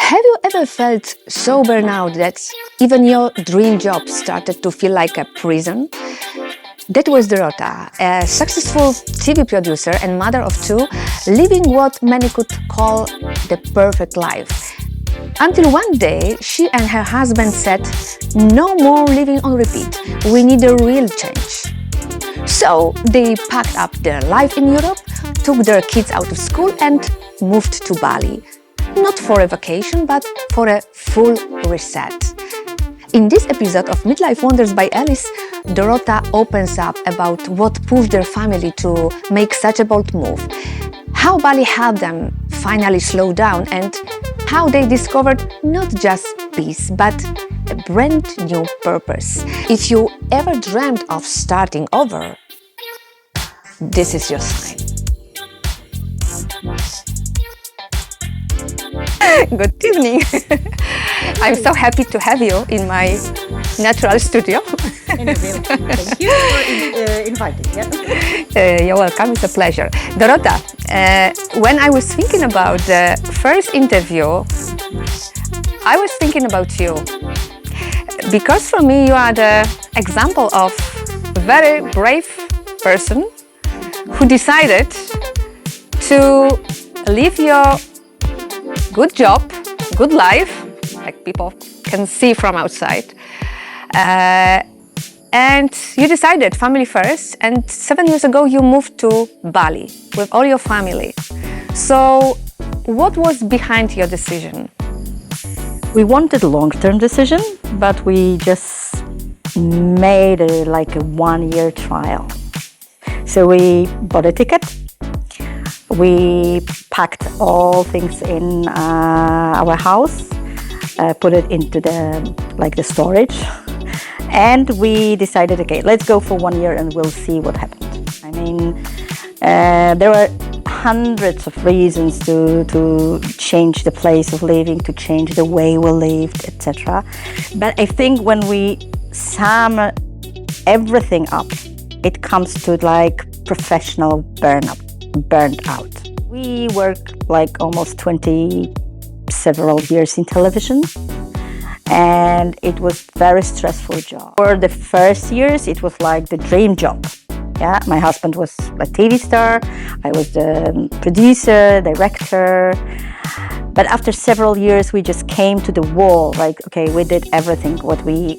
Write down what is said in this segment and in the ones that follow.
Have you ever felt so burnout that even your dream job started to feel like a prison? That was Dorota, a successful TV producer and mother of two, living what many could call the perfect life. Until one day, she and her husband said, "No more living on repeat, we need a real change." So they packed up their life in Europe, took their kids out of school and moved to Bali. Not for a vacation, but for a full reset. In this episode of Midlife Wonders by Alice, Dorota opens up about what pushed their family to make such a bold move, how Bali helped them finally slow down, and how they discovered not just peace, but a brand new purpose. If you ever dreamed of starting over, this is your sign. Good evening. I'm so happy to have you in my natural studio. Thank you for inviting. Yeah. You're welcome. It's a pleasure. Dorota, when I was thinking about the first interview, I was thinking about you. Because for me, you are the example of a very brave person who decided to leave your good job, good life, like people can see from outside. And you decided family first, and 7 years ago you moved to Bali with all your family. So what was behind your decision? We wanted a long-term decision, but we just made like a 1-year trial. So we bought a ticket. We packed all things in our house, put it into the storage, and we decided, okay, let's go for 1 year and we'll see what happens. I mean, there were hundreds of reasons to change the place of living, to change the way we lived, etc. But I think when we sum everything up, it comes to like professional burnt out. We worked like almost several years in television, and it was very stressful job. For the first years, it was like the dream job. Yeah, my husband was a TV star, I was the producer, director. But after several years, we just came to the wall. Like, okay, we did everything what we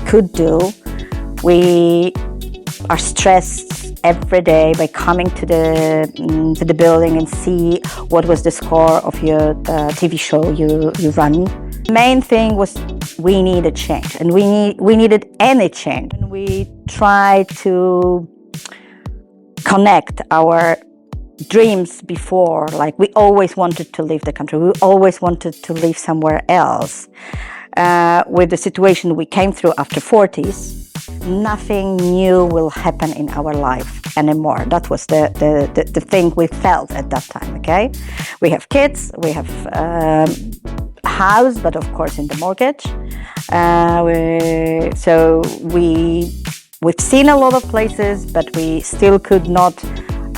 could do. We are stressed every day by coming to the building and see what was the score of your TV show you run. The main thing was we needed change, and we needed any change. And we tried to connect our dreams before, like we always wanted to leave the country, we always wanted to live somewhere else. With the situation we came through after 40s, nothing new will happen in our life anymore. That was the thing we felt at that time, okay? We have kids, we have house, but of course in the mortgage. We've seen a lot of places, but we still could not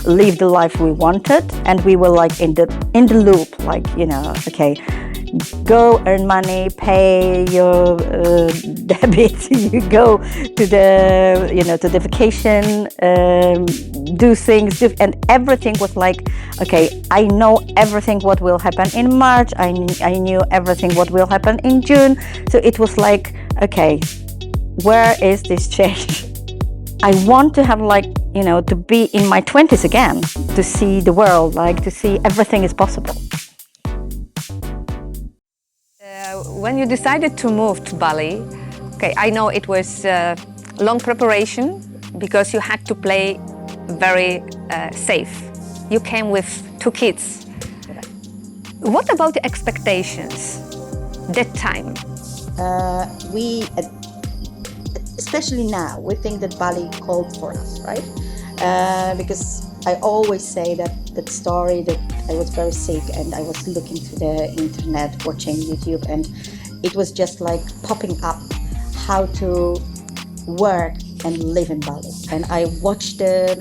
live the life we wanted, and we were like in the loop, like, you know, okay, go earn money, pay your debit, you go to the vacation, do things, and everything was like, okay, I know everything what will happen in March, I knew everything what will happen in June, so it was like, okay, where is this change? I want to have to be in my 20s again, to see the world, like to see everything is possible. When you decided to move to Bali, okay, I know it was long preparation because you had to play very safe. You came with 2 kids. What about the expectations that time? Especially now, we think that Bali called for us, right? Because I always say that story that I was very sick and I was looking to the internet, watching YouTube, and it was just like popping up how to work and live in Bali. And I watched the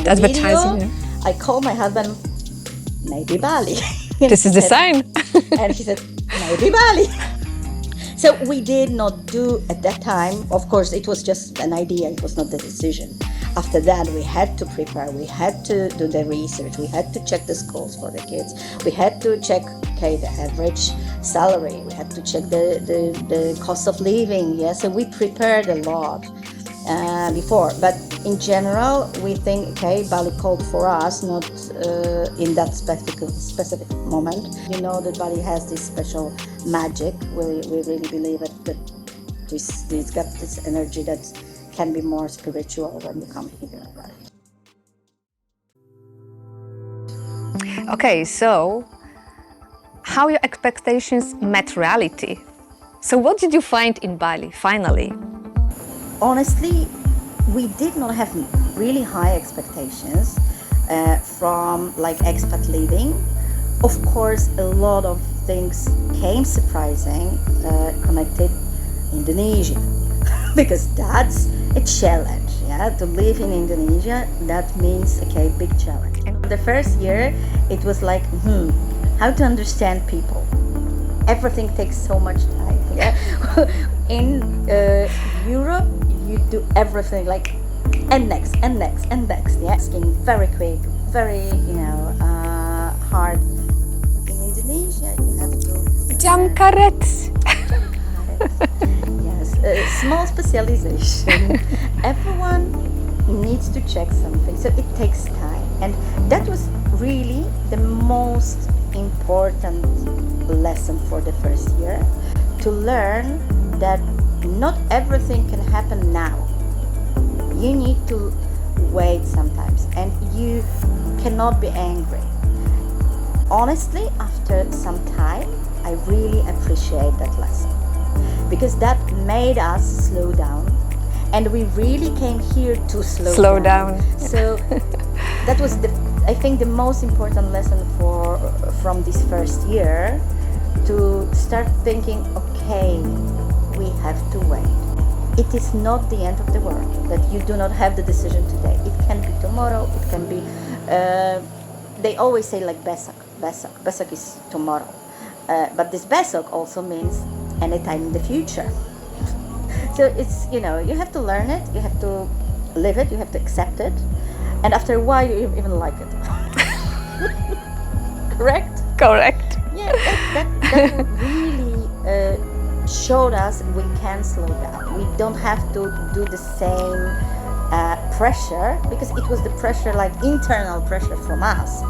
advertising. video. I called my husband, maybe Bali. This is the sign. And he said, maybe Bali. So we did not do at that time, of course, it was just an idea, it was not the decision. After that, we had to prepare, we had to do the research, we had to check the schools for the kids, we had to check, okay, the average salary, we had to check the cost of living, yes, so we prepared a lot before. But in general, we think, okay, Bali called for us, not in that specific moment. You know that Bali has this special magic. We really believe it, that it's got this energy that can be more spiritual when you come here. Right? Okay, so how your expectations met reality? So what did you find in Bali, finally? Honestly, we did not have really high expectations from like expat living. Of course, a lot of things came surprising connected Indonesia because that's a challenge. Yeah, to live in Indonesia, that means okay, big challenge. And the first year, it was like how to understand people. Everything takes so much time. Yeah, in Europe, you do everything like and next and next and next. Yeah, asking very quick, very hard. In Indonesia, you have to Jam karet. yes, small specialization. Everyone needs to check something, so it takes time, and that was really the most important lesson for the first year, to learn that not everything can happen now. You need to wait sometimes, and you cannot be angry. Honestly, after some time, I really appreciate that lesson, because that made us slow down, and we really came here to slow down. So that was I think the most important lesson from this first year, to start thinking, okay, we have to wait. It is not the end of the world, that you do not have the decision today. It can be tomorrow, it can be, they always say like besok is tomorrow. But this besok also means anytime in the future. So it's, you have to learn it, you have to live it, you have to accept it. And after a while, you even like it. Correct? Correct. Yeah, that really showed us we can slow down. We don't have to do the same pressure, because it was the pressure, like internal pressure from us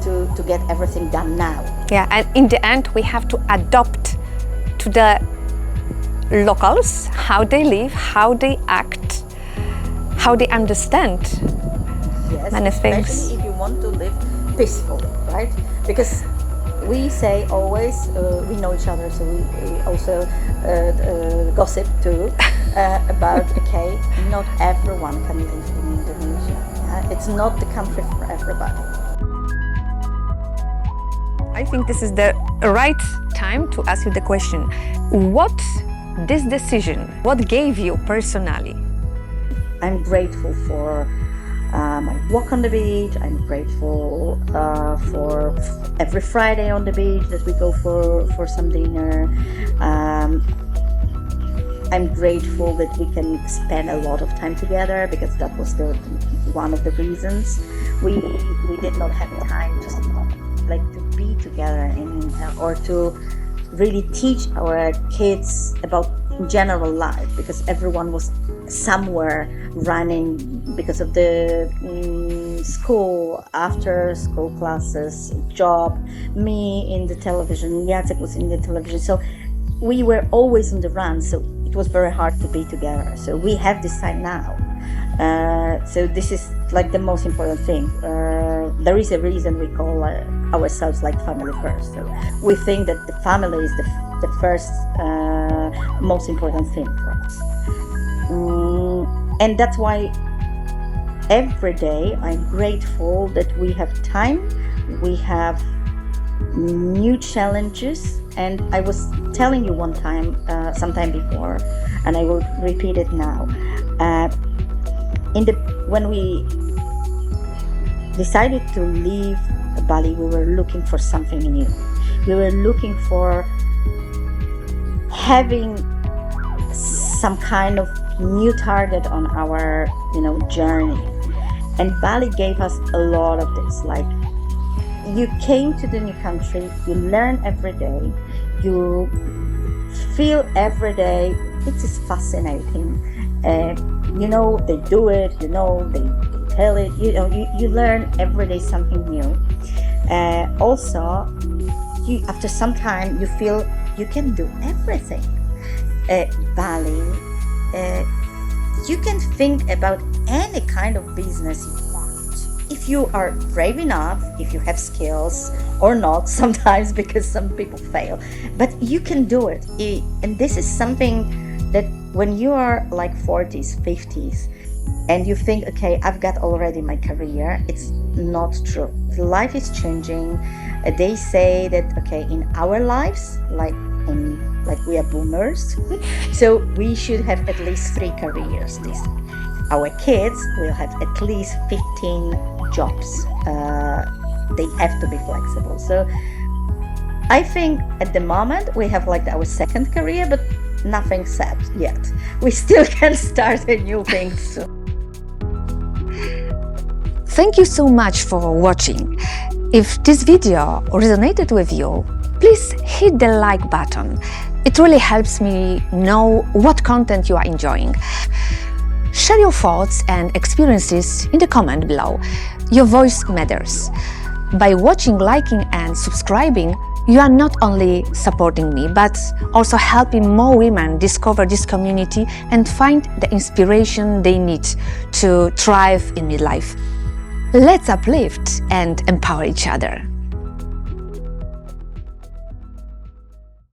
to get everything done now. Yeah, and in the end, we have to adapt to the locals, how they live, how they act, how they understand many things. Especially if you want to live peacefully, right? Because we say always, we know each other, so we also gossip too about, okay, not everyone can live in Indonesia. It's not the country for everybody. I think this is the right time to ask you the question. What this decision, what gave you personally? I'm grateful for my walk on the beach. I'm grateful for every Friday on the beach that we go for some dinner. I'm grateful that we can spend a lot of time together, because that was one of the reasons we did not have time to be together or to really teach our kids about general life, because everyone was somewhere running because of the school, after school classes, job, me in the television, Jacek was in the television, so we were always on the run, so it was very hard to be together. So we have this time now, so this is like the most important thing. There is a reason we call ourselves like family first, so we think that the family is the first most important thing for us, and that's why every day I'm grateful that we have time, we have new challenges. And I was telling you one time, sometime before, and I will repeat it now. When we decided to leave left Bali, we were looking for something new. We were looking for having some kind of new target on our, journey. And Bali gave us a lot of this. Like, you came to the new country, you learn every day, you feel every day. It is fascinating. They do it, they tell it, you learn every day something new. Also, after some time, you feel you can do everything. Bali, you can think about any kind of business you want. If you are brave enough, if you have skills or not, sometimes, because some people fail, but you can do it. And this is something that when you are like 40s, 50s, and you think, okay, I've got already my career, it's not true. Life is changing. They say that, okay, in our lives, like we are boomers, so we should have at least 3 careers. Our kids will have at least 15 jobs. They have to be flexible. So I think at the moment we have like our 2nd career, but nothing set yet. We still can start a new thing soon. Thank you so much for watching. If this video resonated with you, please hit the like button. It really helps me know what content you are enjoying. Share your thoughts and experiences in the comment below. Your voice matters. By watching, liking and subscribing, you are not only supporting me, but also helping more women discover this community and find the inspiration they need to thrive in midlife. Let's uplift and empower each other.